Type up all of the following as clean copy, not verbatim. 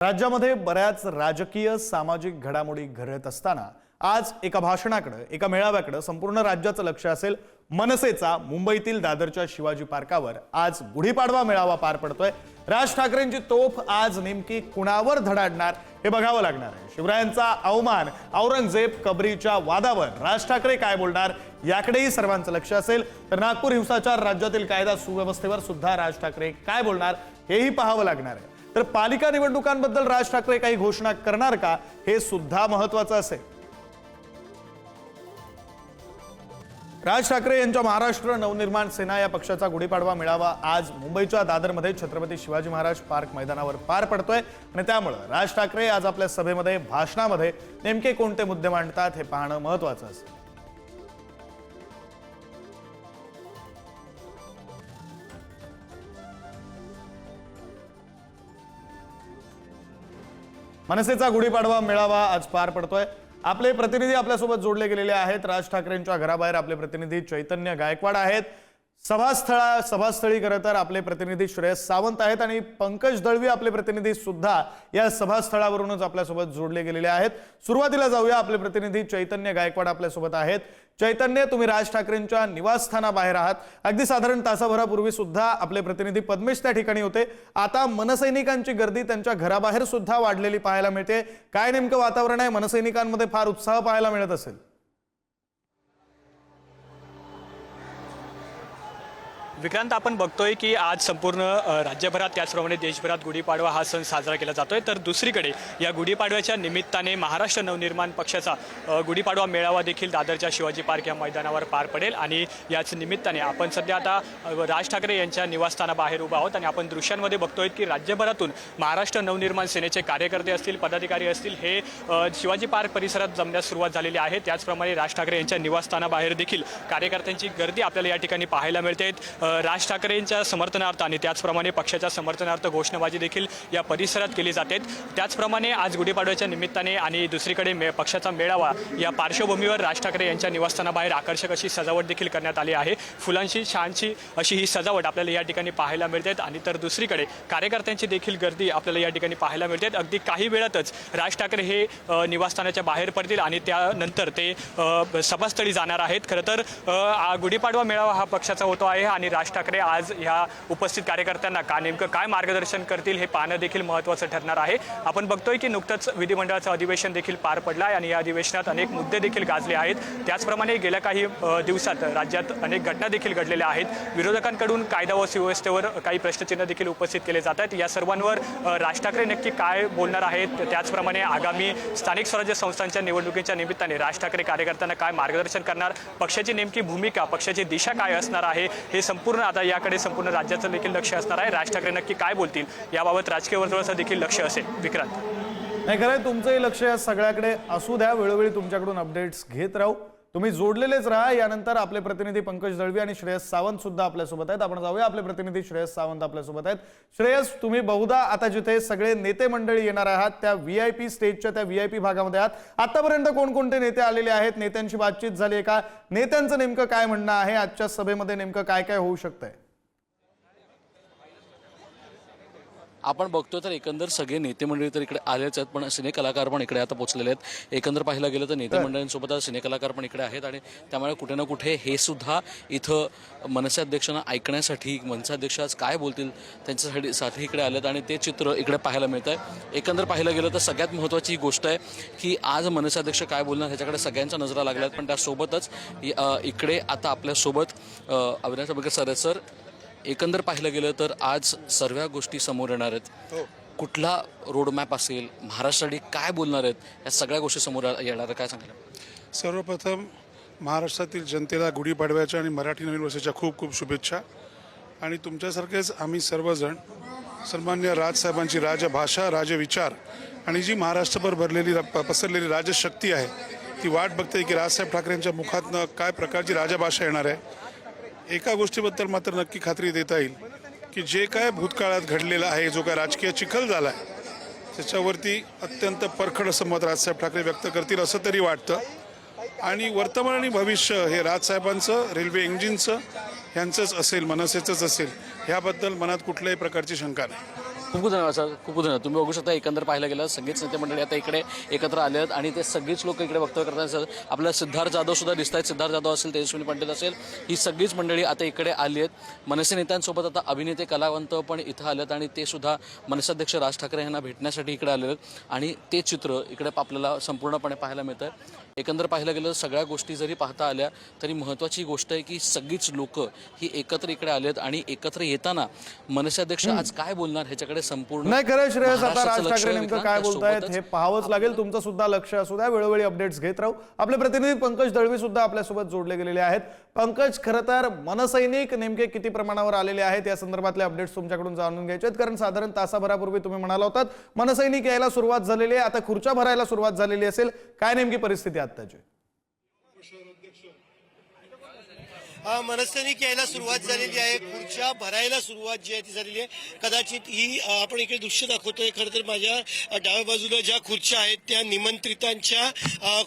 राज्यामध्ये बऱ्याच राजकीय सामाजिक घडामोडी घडत असताना आज एका भाषणाकडे एका मेळाव्याकडे संपूर्ण राज्याचं लक्ष असेल। मनसेचा मुंबईतील दादरच्या शिवाजी पार्कावर आज गुढीपाडवा मेळावा पार पडतोय। राज ठाकरेंची तोफ आज नेमकी कुणावर धडाडणार हे बघावं लागणार आहे। शिवरायांचा अवमान, औरंगजेब कबरीच्या वादावर राज ठाकरे काय बोलणार याकडेही सर्वांचं लक्ष असेल। तर नागपूर हिंसाचार, राज्यातील कायदा सुव्यवस्थेवर सुद्धा राज ठाकरे काय बोलणार हेही पाहावं लागणार आहे। तर पालिका निवडणुकांबद्दल राज ठाकरे काही घोषणा करणार का हे सुद्धा महत्त्वाचं असेल। राज ठाकरे यांच्या महाराष्ट्र नवनिर्माण सेना या पक्षाचा गुढीपाडवा मेळावा आज मुंबईच्या दादरमध्ये छत्रपती शिवाजी महाराज पार्क मैदानावर पार पडतोय आणि त्यामुळे राज ठाकरे आज आपल्या सभेमध्ये भाषणामध्ये नेमके कोणते मुद्दे मांडतात हे पाहणं महत्त्वाचं असेल। मनसेचा गुढीपाडवा मेळावा आज पार पडतोय। आपले प्रतिनिधी आपल्यासोबत जोडले गेलेले आहेत। राज ठाकरेंच्या घराबाहेर आपले प्रतिनिधी चैतन्य गायकवाड आहेत। सभास्थळी खरं तर आपले प्रतिनिधी श्रेयस सावंत आहेत आणि पंकज दळवी आपले प्रतिनिधी सुद्धा या सभास्थळावरूनच आपल्यासोबत जोडले गेलेले आहेत। सुरुवातीला जाऊया, आपले प्रतिनिधी चैतन्य गायकवाड आपल्यासोबत आहेत। चैतन्य, तुम्ही राज ठाकरेंच्या निवासस्थानाबाहेर आहात। अगदी साधारण तासाभरापूर्वी सुद्धा आपले प्रतिनिधी पद्मेश त्या ठिकाणी होते। आता मनसैनिकांची गर्दी त्यांच्या घराबाहेर सुद्धा वाढलेली पाहायला मिळते। काय नेमकं वातावरण आहे? मनसैनिकांमध्ये फार उत्साह पाहायला मिळत असेल। विक्रांत, आपण बघतोय की आज संपूर्ण राज्यभरात त्याचप्रमाणे देशभरात गुढीपाडवा हा सण साजरा केला जातोय। तर दुसरीकडे या गुढीपाडव्याच्या निमित्ताने महाराष्ट्र नवनिर्माण पक्षाचा गुढीपाडवा मेळावा देखील दादरच्या शिवाजी पार्क या मैदानावर पार पडेल आणि याच निमित्ताने आपण सध्या आता राज ठाकरे यांच्या निवासस्थानाबाहेर उभा आहोत आणि आपण दृश्यांमध्ये बघतोय की राज्यभरातून महाराष्ट्र नवनिर्माण सेनेचे कार्यकर्ते असतील, पदाधिकारी असतील, हे शिवाजी पार्क परिसरात जमण्यास सुरुवात झालेली आहे। त्याचप्रमाणे राज ठाकरे यांच्या निवासस्थानाबाहेर देखील कार्यकर्त्यांची गर्दी आपल्याला या ठिकाणी पाहायला मिळते। राज ठाकरेंच्या समर्थनार्थ आणि त्याचप्रमाणे पक्षाच्या समर्थनार्थ घोषणाबाजी देखील या परिसरात केली जाते। त्याचप्रमाणे आज गुढीपाडव्याच्या निमित्ताने आणि दुसरीकडे पक्षाचा मेळावा या पार्श्वभूमीवर राज ठाकरे यांच्या निवासस्थानाबाहेर आकर्षक अशी सजावट देखील करण्यात आली आहे। फुलांची छानशी अशी ही सजावट आपल्याला या ठिकाणी पाहायला मिळते आणि तर दुसरीकडे कार्यकर्त्यांची देखील गर्दी आपल्याला या ठिकाणी पाहायला मिळते। अगदी काही वेळातच राज ठाकरे हे निवासस्थानाच्या बाहेर पडतील आणि त्यानंतर ते सभास्थळी जाणार आहेत। खरं तर गुढीपाडवा मेळावा हा पक्षाचा होतो आहे आणि राज ठाकरे आज ह्या उपस्थित कार्यकर्त्यांना नेमकं काय मार्गदर्शन करतील हे पाहणं देखील महत्त्वाचं ठरणार आहे। आपण बघतोय की नुकतंच विधिमंडळाचं अधिवेशन देखील पार पडलं आहे आणि या अधिवेशनात अनेक मुद्दे देखील गाजले आहेत। त्याचप्रमाणे गेल्या काही दिवसात राज्यात अनेक घटना देखील घडलेल्या आहेत। विरोधकांकडून कायदा व सुव्यवस्थेवर काही प्रश्नचिन्ह देखील उपस्थित केले जात आहेत। या सर्वांवर राज ठाकरे नक्की काय बोलणार आहेत, त्याचप्रमाणे आगामी स्थानिक स्वराज्य संस्थांच्या निवडणुकीच्या निमित्ताने राज ठाकरे कार्यकर्त्यांना काय मार्गदर्शन करणार, पक्षाची नेमकी भूमिका, पक्षाची दिशा काय असणार आहे, हे संपूर्ण आता याकडे संपूर्ण राज्याचं देखील लक्ष असणार आहे। राज ठाकरे नक्की काय बोलतील याबाबत राजकीय वर्तुळाचं देखील लक्ष असेल। विक्रांत, नाही खरं तुमचंही लक्ष या सगळ्याकडे असू द्या। वेळोवेळी तुमच्याकडून अपडेट्स घेत राहू, तुम्ही जोडलेलेच राहा। यानंतर आपले प्रतिनिधी पंकज दळवी आणि श्रेयस सावंत सुद्धा आपल्यासोबत आहेत। आपण जाऊया, आपले प्रतिनिधी श्रेयस सावंत आपल्यासोबत आहेत। श्रेयस, तुम्ही बहुधा आता जिथे सगळे नेते मंडळी येणार आहात त्या VIP स्टेजच्या त्या VIP भागामध्ये आहात। आतापर्यंत कोणकोणते नेते आलेले आहेत? नेत्यांची बातचीत झाली आहे का? नेत्यांचं नेमकं काय म्हणणं आहे? आजच्या सभेमध्ये नेमकं काय काय होऊ शकतंय? आपण बघतो तर एकंदर सगळे नेते मंडळी तर इकडे आलेच आहेत, पण सिने कलाकार पण इकडे आता पोहोचलेले आहेत। एकंदर पाहायला गेलं तर नेते मंडळींसोबत सिने कलाकार पण इकडे आहेत आणि त्यामुळे कुठे ना कुठे हे सुद्धा इथं मनसे अध्यक्षांना ऐकण्यासाठी, मनसे अध्यक्ष आज काय बोलतील त्यांच्यासाठी इकडे आलेत आणि ते चित्र इकडे पाहायला मिळत आहे। एकंदर पाहायला गेलं तर सगळ्यात महत्त्वाची ही गोष्ट आहे की आज मनसे अध्यक्ष काय बोलणार ह्याच्याकडे सगळ्यांच्या नजरा लागल्या आहेत। पण त्यासोबतच इकडे आता आपल्यासोबत अविनाश आंबेडकर सर एकंदर पाहिलं गेलं तर आज सर्व गोष्टी समोर येणार आहेत। कुठला रोडमॅप असेल, महाराष्ट्रासाठी काय बोलणार आहेत, या सगळ्या गोष्टी समोर येणार आहेत, काय सांगाल? सर्वप्रथम महाराष्ट्रातील जनतेला गुढीपाडव्याच्या आणि मराठी नवीन वर्षाच्या खूप खूप शुभेच्छा। आणि तुमच्यासारखेच आम्ही सर्वजण सन्मान्य राजसाहेबांची राजभाषा, राजविचार आणि जी महाराष्ट्रभर भरलेली पसरलेली राजशक्ती आहे ती वाट बघते की राजसाहेब ठाकरेंच्या मुखातनं काय प्रकारची राजभाषा येणार आहे। एका गोष्टीबद्दल मात्र नक्की खात्री देता येईल की जे काय भूतकाळात घडलेलं आहे, जो काय राजकीय चिखल झाला आहे त्याच्यावरती अत्यंत परखड असं मत राजसाहेब ठाकरे व्यक्त करतील असं तरी वाटतं। आणि वर्तमान आणि भविष्य हे राजसाहेबांचं, रेल्वे इंजिनचं ह्यांचंच असेल, मनसेचंच असेल, ह्याबद्दल मनात कुठल्याही प्रकारची शंका नाही। खूप खूप धन्यवाद सर, खूप खूप धन्यवाद. तुम्ही बघू शकता एकंदर पाहायला गेलं सगळेच नेते मंडळी आता इकडे एकत्र आले आहेत आणि ते सगळीच लोक इकडे वक्तव्य करतात. सर आपल्याला सिद्धार्थ जाधव सुद्धा दिसत आहेत. सिद्धार्थ जाधव असेल, तेजस्विनी पंडित असेल, ही सगळीच मंडळी आता इकडे आली आहेत. मनसे नेत्यांसोबत आता अभिनेते कलावंत पण इथं आलेत आणि ते सुद्धा मनसाध्यक्ष राज ठाकरे यांना भेटण्यासाठी इकडे आलेले आहेत आणि ते चित्र इकडे आपल्याला संपूर्णपणे पाहायला मिळतं. एकंदर पाहायला गेलं सगळ्या गोष्टी जरी पाहता आल्या तरी महत्त्वाची गोष्ट आहे की सगळीच लोक ही एकत्र इकडे आलेत आणि एकत्र येताना मनसाध्यक्ष आज काय बोलणार ह्याच्याकडे संपूर्ण नाही खरं श्रेयस, आता महाराष्ट्राचं राज लक्ष ठाकरे आहे नेमकं विक्रांत. काय बोलतायत त्यासोबतच हे पाहावंच लागेल. तुमचं सुद्धा लक्ष असू द्या, वेळोवेळी अपडेट्स घेत राहू. आपले प्रतिनिधी पंकज दळवी सुद्धा आपल्यासोबत जोडले गेलेले आहेत. पंकज, खरं तर मनसैनिक नेमके किती प्रमाणावर आलेले आहेत या संदर्भातले अपडेट्स तुमच्याकडून जाणून घ्यायचे आहेत, कारण साधारण तासाभरापूर्वी तुम्ही म्हणाला होतात मनसैनिक यायला सुरुवात झालेली आहे, आता खुर्च्या भरायला सुरुवात झालेली असेल. काय नेमकी परिस्थिती आत्ताची? मनसैनिक यायला सुरुवात झालेली आहे, खुर्च्या भरायला सुरुवात जी आहे ती झालेली आहे. कदाचित ही आपण इकडे दृश्य दाखवतोय. खरं तर माझ्या डाव्या बाजूला ज्या खुर्च्या आहेत त्या निमंत्रितांच्या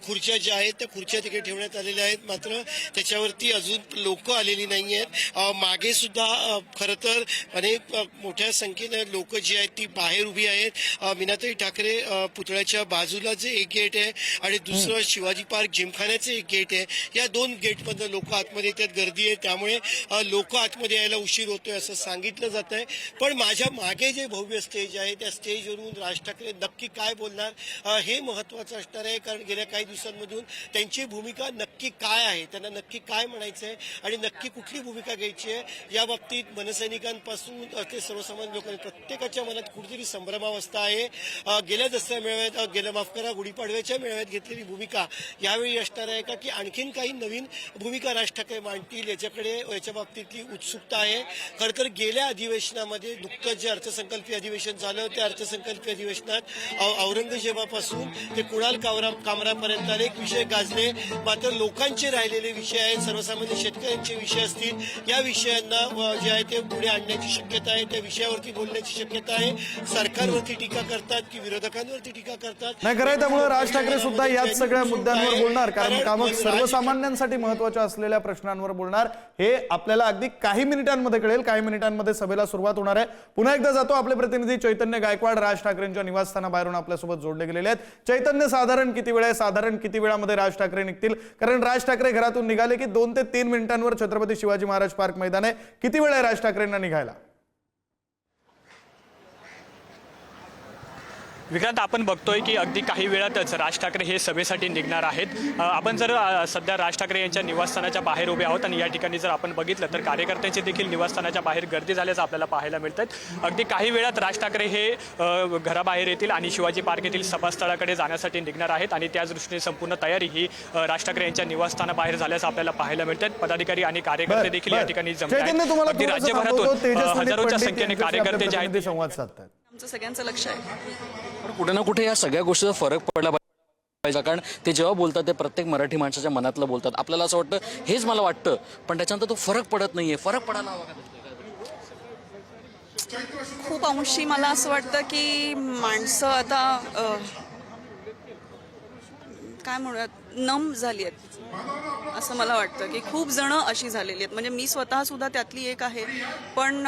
खुर्च्या ज्या आहेत त्या खुर्च्या तिकडे ठेवण्यात आलेल्या आहेत, मात्र त्याच्यावरती अजून लोक आलेली नाही आहेत. मागे सुद्धा खरं तर अनेक मोठ्या संख्येने लोक जी आहेत ती बाहेर उभी आहेत. मीनाताई ठाकरे पुतळ्याच्या बाजूला जे एक गेट आहे आणि दुसरं शिवाजी पार्क जिमखान्याचं एक गेट आहे, या दोन गेटमधनं लोक आतमध्ये येतात. गर्दी आहे त्यामुळे लोक आतमध्ये यायला उशीर होतोय असं सांगितलं जात आहे. पण माझ्या मागे जे भव्य स्टेज आहे त्या स्टेजवरून राज ठाकरे नक्की काय बोलणार हे महत्वाचं असणार आहे, कारण गेल्या काही दिवसांमधून त्यांची भूमिका नक्की काय आहे, त्यांना नक्की काय म्हणायचं आहे आणि नक्की कुठली भूमिका घ्यायची आहे या बाबतीत मनसैनिकांपासून ते सर्वसामान्य लोकांनी प्रत्येकाच्या मनात कुठेतरी संभ्रमावस्था आहे. गेल्या दसऱ्या मेळाव्यात माफ करा गुढीपाडव्याच्या मेळाव्यात घेतलेली भूमिका यावेळी असणार आहे का, की आणखीन काही नवीन भूमिका राज ठाकरे मांडतील याच्या बाबतीतली उत्सुकता आहे. खरं तर गेल्या अधिवेशनामध्ये नुकतंच जे अर्थसंकल्पीय अधिवेशन झालं त्या अर्थसंकल्पीय अधिवेशनात औरंगजेबापासून ते कुणाल कामरापर्यंत अनेक विषय गाजले, मात्र लोकांचे राहिलेले विषय आहेत, सर्वसामान्य शेतकऱ्यांचे विषय असतील, या विषयांना जे आहे ते पुढे आणण्याची शक्यता आहे, त्या विषयावरती बोलण्याची शक्यता आहे. सरकारवरती टीका करतात की विरोधकांवरती टीका करतात. नाही खरं, त्यामुळे राज ठाकरे सुद्धा याच सगळ्या मुद्द्यांवर बोलणार, कारण सर्वसामान्यांसाठी महत्वाच्या असलेल्या प्रश्नांवर बोलणार. हे आपल्याला अगदी काही मिनिटांमध्ये कळेल. काही मिनिटांमध्ये सभेला सुरुवात होणार आहे. पुन्हा एकदा जातो, आपले प्रतिनिधी चैतन्य गायकवाड राज ठाकरेंच्या निवासस्थानाबाहेरून आपल्यासोबत जोडले गेलेले आहेत. चैतन्य, साधारण किती वेळ आहे, साधारण किती वेळामध्ये राज ठाकरे निघतील? कारण राज ठाकरे घरातून निघाले की 2 ते 3 मिनिटांवर छत्रपती शिवाजी महाराज पार्क मैदान आहे. किती वेळ आहे राज ठाकरेंना निघायला? विक्रांत, आपण बघतोय की अगदी काही वेळातच राज ठाकरे हे सभेसाठी निघणार आहेत. आपण जर सध्या राज ठाकरे यांच्या निवासस्थानाच्या बाहेर उभे आहोत आणि या ठिकाणी जर आपण बघितलं तर कार्यकर्त्यांची देखील निवासस्थानाच्या बाहेर गर्दी झाल्याचं आपल्याला पाहायला मिळतं. अगदी काही वेळात राज ठाकरे हे घराबाहेर येतील आणि शिवाजी पार्क येथील सभास्थळाकडे जाण्यासाठी निघणार आहेत आणि त्याच दृष्टीने संपूर्ण तयारी ही राज ठाकरे यांच्या निवासस्थानाबाहेर झाल्याचं आपल्याला पाहायला मिळतं. पदाधिकारी आणि कार्यकर्ते देखील या ठिकाणी जमले आहेत. अगदी राज्यभरातून हजारोच्या संख्येने कार्यकर्ते जे आहेत संवाद साधतात. आमचं सगळ्यांचं लक्ष आहे. पण कुठे ना कुठे या सगळ्या गोष्टीचा फरक पडला पाहिजे, कारण ते जेव्हा बोलतात ते प्रत्येक मराठी माणसाच्या मनातलं बोलतात. आपल्याला असं वाटतं, हेच मला वाटतं, पण त्याच्यानंतर तो फरक पडत नाहीये. फरक पडायला हवा का? खूप अंशी मला असं वाटतं की माणसं आता काय म्हणूयात, नम झाली आहेत असं मला वाटतं की खूप जण अशी झालेली आहेत. म्हणजे मी स्वतः सुद्धा त्यातली एक आहे, पण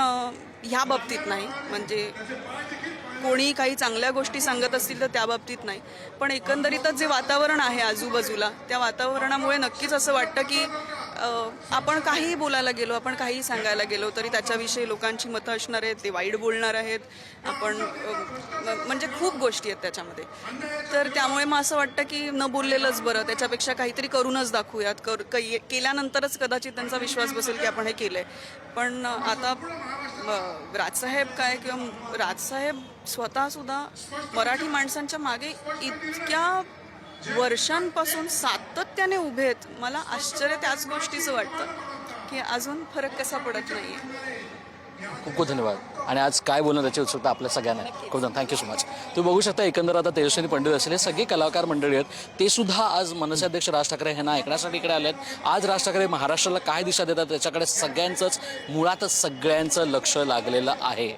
ह्या बाबतीत नाही. म्हणजे कोणी काही चांगल्या गोष्टी सांगत असतील तर त्या बाबतीत नाही, पण एकंदरीतच जे वातावरण आहे आजूबाजूला त्या वातावरणामुळे नक्कीच असं वाटतं की आपण काहीही बोलायला गेलो, आपण काहीही सांगायला गेलो तरी त्याच्याविषयी लोकांची मतं असणार आहेत, ते वाईट बोलणार आहेत. आपण म्हणजे खूप गोष्टी आहेत त्याच्यामध्ये. तर त्यामुळे मग असं वाटतं की न बोललेलंच बरं, त्याच्यापेक्षा काहीतरी करूनच दाखवूयात. केल्यानंतरच कदाचित त्यांचा विश्वास बसेल की आपण हे केलंय. पण आता राजसाहेब काय, किंवा राजसाहेब स्वतः सुद्धा मराठी माणसांच्या मागे इतक्या वर्षांपासून सातत्याने उभे आहेत. मला आश्चर्य त्याच गोष्टीचं वाटतं की अजून फरक कसा पडत नाहीये. खूप खूप धन्यवाद. आणि आज काय बोलणं त्याची उत्सुकता आपल्या सगळ्यांना. खूप थँक्यू सो मच. तुम्ही बघू शकता एकंदर आता तेजस्विनी पंडित असेल हे सगळे कलाकार मंडळी आहेत, ते सुद्धा आज मनसाध्यक्ष राज ठाकरे यांना ऐकण्यासाठी इकडे आले आहेत. आज राज ठाकरे महाराष्ट्राला काय दिशा देतात त्याच्याकडे सगळ्यांचंच, मुळातच सगळ्यांचं लक्ष लागलेलं आहे.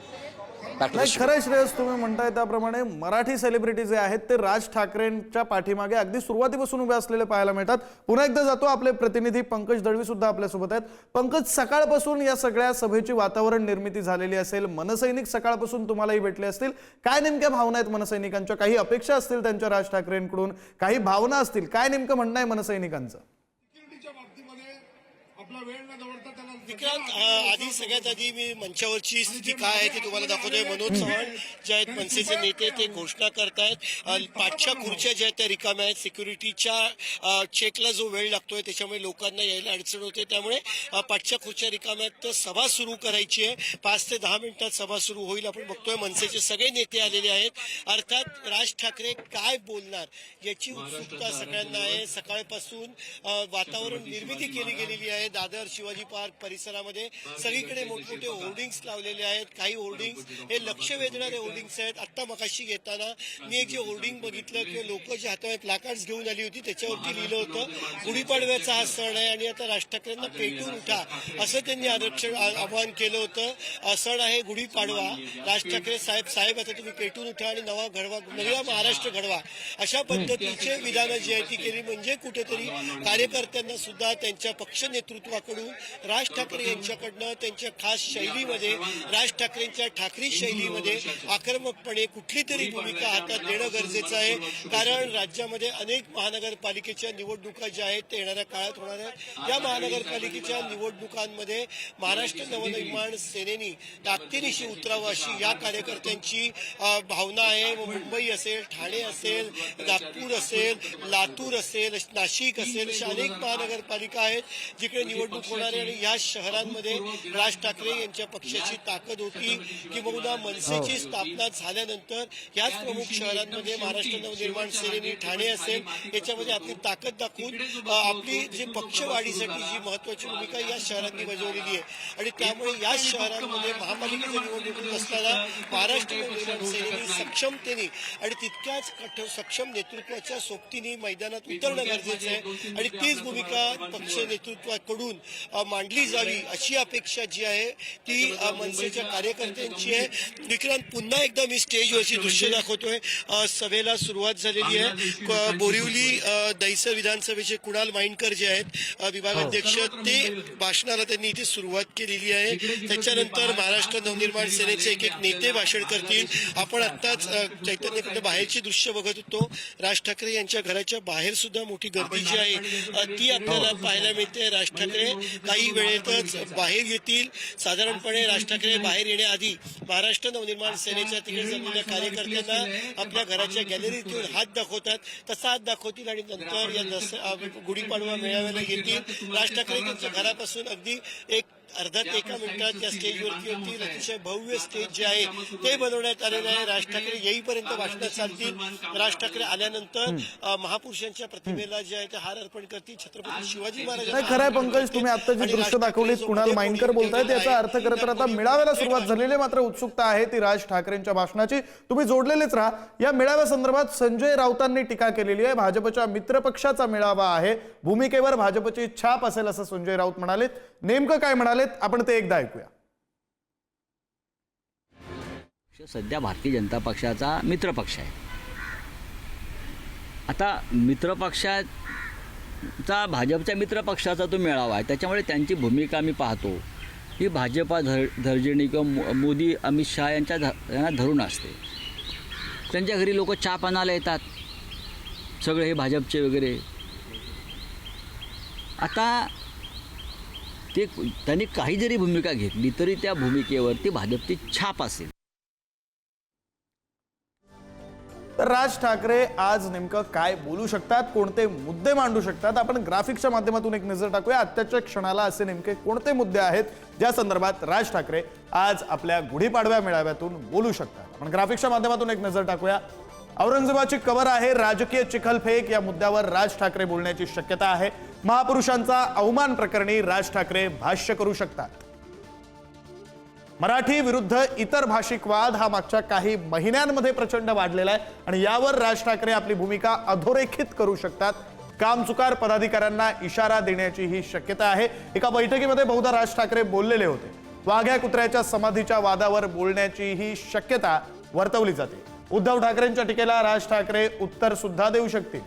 बॅक टू नाही खरं श्रेयस, तुम्ही म्हणताय त्याप्रमाणे मराठी सेलिब्रिटी जे आहेत ते राज ठाकरेंच्या पाठीमागे अगदी सुरुवातीपासून उभे असलेले पाहायला मिळतात. पुन्हा एकदा जातो, आपले प्रतिनिधी पंकज दळवी सुद्धा आपल्यासोबत आहेत. पंकज, सकाळपासून या सगळ्या सभेची वातावरण निर्मिती झालेली असेल, मनसैनिक सकाळपासून तुम्हालाही भेटले असतील. काय नेमक्या भावना आहेत मनसैनिकांच्या? काही अपेक्षा असतील त्यांच्या राज ठाकरेंकडून, काही भावना असतील. काय नेमकं म्हणणं आहे मनसैनिकांचं? विक्रांत, आधी सगळ्यात आधी मी मंचावरची स्थिती काय आहे ते तुम्हाला दाखवतोय. मनोज चव्हाण जे आहेत मनसेचे नेते, ते घोषणा करतायत 5च्या खुर्च्या ज्या आहेत त्या रिकाम्या आहेत. सिक्युरिटीच्या चेकला जो वेळ लागतोय त्याच्यामुळे लोकांना यायला अडचण होते, त्यामुळे 5च्या खुर्च्या रिकाम्या आहेत. तर सभा सुरू करायची आहे. 5 ते 10 मिनिटात सभा सुरू होईल. आपण बघतोय मनसेचे सगळे नेते आलेले आहेत. अर्थात राज ठाकरे काय बोलणार याची उत्सुकता सगळ्यांना आहे. सकाळपासून वातावरण निर्मिती केली गेलेली आहे. दादर, शिवाजी पार्क परिसरामध्ये सगळीकडे मोठमोठे होर्डिंग्स लावलेले आहेत. काही होर्डिंग्स हे लक्ष वेधणारे होर्डिंग्स आहेत. आत्ता मगाशी घेताना मी एक जे होर्डिंग बघितलं किंवा लोक जे हातामध्ये प्लाकार्ड्स घेऊन आली होती त्याच्यावरती लिहिलं होतं गुढीपाडव्याचा हा सण आहे आणि आता राज ठाकरेंना पेटून उठा असं त्यांनी आवाहन केलं होतं. सण आहे गुढीपाडवा. राज ठाकरे साहेब आता तुम्ही पेटून उठा आणि नवा महाराष्ट्र घडवा अशा पद्धतीचे विधानं जी आहे ती केली. म्हणजे कुठेतरी कार्यकर्त्यांना सुद्धा त्यांच्या पक्ष नेतृत्वाकडून राज ठाकरे यांच्याकडनं त्यांच्या खास शैलीमध्ये, राज ठाकरेंच्या ठाकरी शैलीमध्ये आक्रमकपणे कुठली तरी भूमिका हातात देणं गरजेचं आहे. कारण राज्यामध्ये अनेक महानगरपालिकेच्या निवडणुका ज्या आहेत ते येणाऱ्या काळात होणार आहेत. या महानगरपालिकेच्या निवडणुकांमध्ये महाराष्ट्र नवनिर्माण सेनेनी ताकदीनिशी उतरावं अशी या कार्यकर्त्यांची भावना आहे. मुंबई असेल, ठाणे असेल, नागपूर असेल, लातूर असेल, नाशिक असेल, अशा अनेक महानगरपालिका आहेत जिकडे निवडणूक होणार आहे. आणि या शहरांमध्ये राज ठाकरे यांच्या पक्षाची ताकद होती की बहुधा मनसेची स्थापना झाल्यानंतर याच प्रमुख शहरांमध्ये महाराष्ट्र नवनिर्माण सेनेने, ठाणे असेल, याच्यामध्ये आपली ताकद दाखवून आपली जी पक्षवाढीसाठी जी महत्वाची भूमिका या शहरांनी बजावलेली आहे. आणि त्यामुळे या शहरांमध्ये महापालिकेच्या निवडणुकीत असताना महाराष्ट्र नवनिर्माण सेनेने सक्षमतेने आणि तितक्याच सक्षम नेतृत्वाच्या सोबतीने मैदानात उतरणं गरजेचं आहे. आणि तीच भूमिका पक्ष नेतृत्वाकडून मांडली जावी अशी अपेक्षा जी आहे ती मनसेच्या कार्यकर्त्यांची आहे. विक्रांत, पुन्हा एकदा मी स्टेजवरची दृश्य दाखवतोय. सभेला सुरुवात झालेली आहे. बोरिवली दहिसर विधानसभेचे कुणाल माइंडकर जे आहेत विभागाध्यक्ष, ते भाषणाला त्यांनी इथे सुरुवात केलेली आहे. त्याच्यानंतर महाराष्ट्र नवनिर्माण सेनेचे एक नेते भाषण करतील. आपण आत्ताच चैतन्यकडे बाहेरची दृश्य बघत होतो. राज ठाकरे यांच्या घराच्या बाहेर सुद्धा मोठी गर्दी जी आहे ती आपल्याला पाहायला मिळते. राज ठाकरे काही वेळेतच बाहेर येतील. साधारणपणे राज ठाकरे बाहेर येण्याआधी महाराष्ट्र नवनिर्माण सेनेच्या तिकडे जमलेल्या कार्यकर्त्यांना आपल्या घराच्या गॅलरीतून हात दाखवतात. तसा हात दाखवतील आणि नंतर या गुढीपाडवा मेळाव्याला येतील. राज ठाकरे त्यांच्या घरापासून अगदी अर्धा ते 1 मिनिटात त्या स्टेजवरती होतील. अतिशय भव्य स्टेज जे आहे ते बनवण्यात आलेलं आहे. राज ठाकरे येईपर्यंत भाषणं चालतील. राज ठाकरे आल्यानंतर महापुरुषांच्या प्रतिमेला जे आहे ते हार अर्पण करतील. छत्रपती शिवाजी महाराज. खरंय पंकज, तुम्ही आता जी दृश्य दाखवलीत, कुणाल माइंडकर बोलतायत, याचा अर्थ खरं तर आता मेळाव्याला सुरुवात झालेली आहे. मात्र उत्सुकता आहे ती राज ठाकरेंच्या भाषणाची. तुम्ही जोडलेलेच राहा. या मेळाव्यासंदर्भात संजय राऊतांनी टीका केलेली आहे. भाजपच्या मित्रपक्षाचा मेळावा आहे, भूमिकेवर भाजपची छाप असेल असं संजय राऊत म्हणालेत. नेमकं काय म्हणालेत आपण ते एकदा ऐकूया. सध्या भारतीय जनता पक्षाचा मित्रपक्ष आहे. आता मित्रपक्षाचा, भाजपच्या मित्रपक्षाचा तो मेळावा आहे, त्याच्यामुळे त्यांची भूमिका मी पाहतो ही भाजपा धर्जिणी किंवा मोदी, अमित शहा यांना धरून असते. त्यांच्या घरी लोक चहा पाण्याला येतात, सगळे हे भाजपचे वगैरे. आता ते त्यांनी काही जरी भूमिका घेतली तरी त्या भूमिकेवरती भाजपची छाप असेल. तर राज ठाकरे आज नेमकं काय बोलू शकतात, कोणते मुद्दे मांडू शकतात, आपण ग्राफिक्सच्या माध्यमातून एक नजर टाकूया. आत्ताच्या क्षणाला असे नेमके कोणते मुद्दे आहेत ज्या संदर्भात राज ठाकरे आज आपल्या गुढीपाडव्या मेळाव्यातून बोलू शकतात. आपण ग्राफिक्सच्या माध्यमातून एक नजर टाकूया. औरंगजेबाची कबर आहे, राजकीय चिखलफेक या मुद्द्यावर राज ठाकरे बोलण्याची शक्यता आहे. महापुरुषांचा अवमान प्रकरणी राज ठाकरे भाष्य करू शकतात. मराठी विरुद्ध इतर भाषिक वाद हा मागच्या काही महिन्यांमध्ये प्रचंड वाढलेला आहे आणि यावर राज ठाकरे आपली भूमिका अधोरेखित करू शकतात. कामचुकार पदाधिकाऱ्यांना इशारा देण्याची ही शक्यता आहे. एका बैठकीमध्ये बहुधा राज ठाकरे बोललेले होते. वाघ्या कुत्र्याच्या समाधीच्या वादावर बोलण्याचीही शक्यता वर्तवली जाते. उद्धव ठाकरेंच्या टीकेला राज ठाकरे उत्तर सुद्धा देऊ शकतील.